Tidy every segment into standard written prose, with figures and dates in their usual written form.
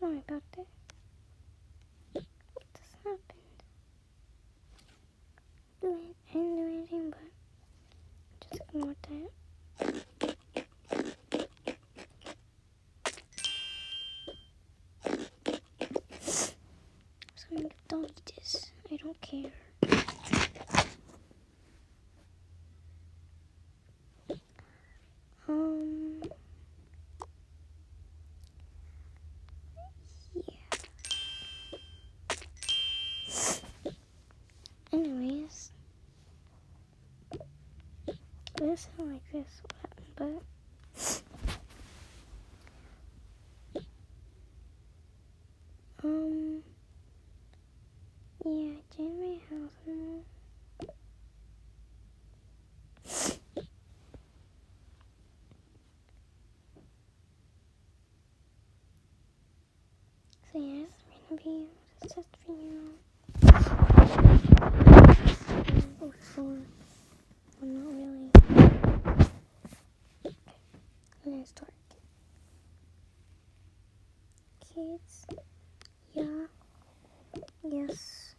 Sorry about that. What just happened? I didn't do anything, but just ignore that. So I'm gonna delete this. I don't care. Yeah. Anyways, this sound like this, but yeah, I changed my house now. So yeah, this is gonna be this test video. Oh, sorry. Well, not really. Okay, let's start. Kids, yeah, yes.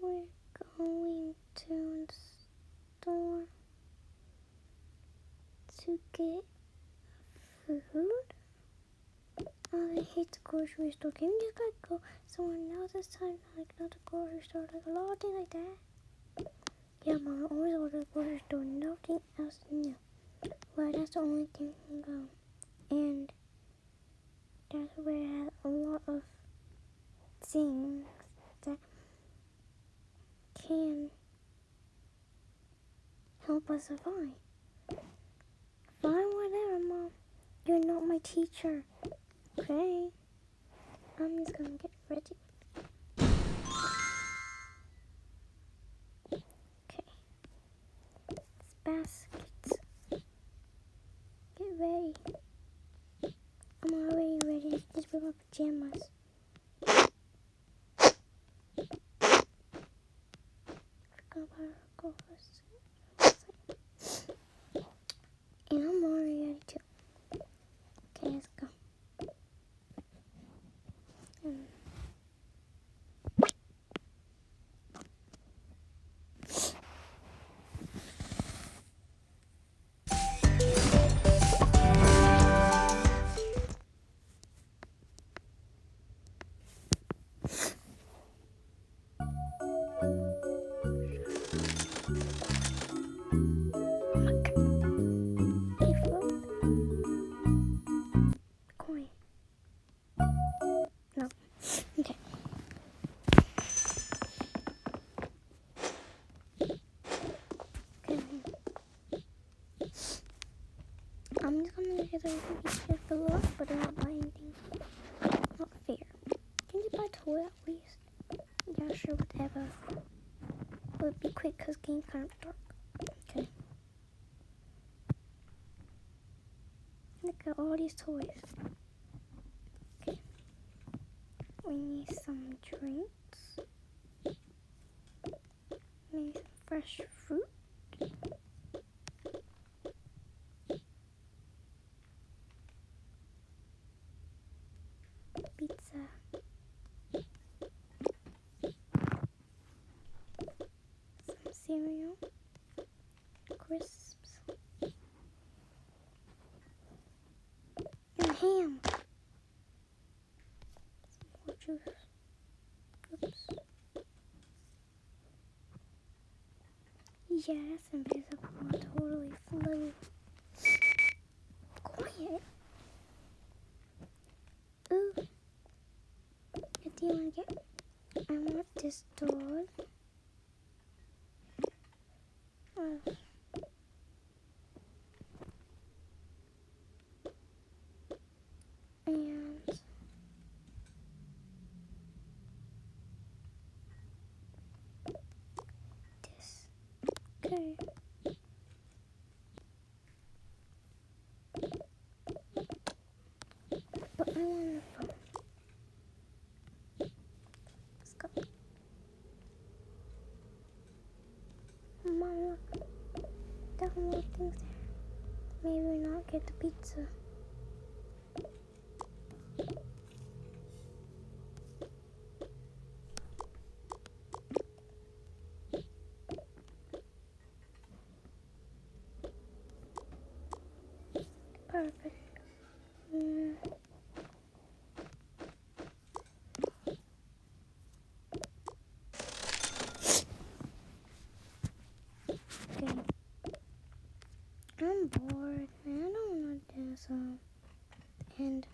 We're going to the store to get food. I hate the grocery store. Can you just go somewhere else this time? Like not the grocery store, like a lot of things like that. Yeah, Mom, I always order the grocery store. Nothing else new. Well, that's the only thing we can go. And that's where it has a lot of things that can help us survive. Fine, whatever, Mom. You're not my teacher. Okay. I'm just gonna get ready. Okay. It's baskets. Get ready. I'm already ready. Just wear my pajamas. Forgot about our goal first. And I'm already ready too. Okay, let's go. Coin. No. Okay. Okay. I'm just gonna get everything just to look, but not buy anything. Not fair. Can you buy a toy at least? Yeah, sure, whatever. But be quick, cause game's kind of dark. Okay. Look at all these toys. Okay. We need some drinks. Maybe some fresh fruit. Pizza. Some cereal. Crisps. And ham. Some more juice. Oops. Yeah, that's invisible. I totally flew. Quiet. Ooh. What do you want to get? I want this dog. Oh. And this. Okay. But I want a phone. Let's go. Mom, look. There are more things there. Maybe not get the pizza. bored and I don't want to do some. And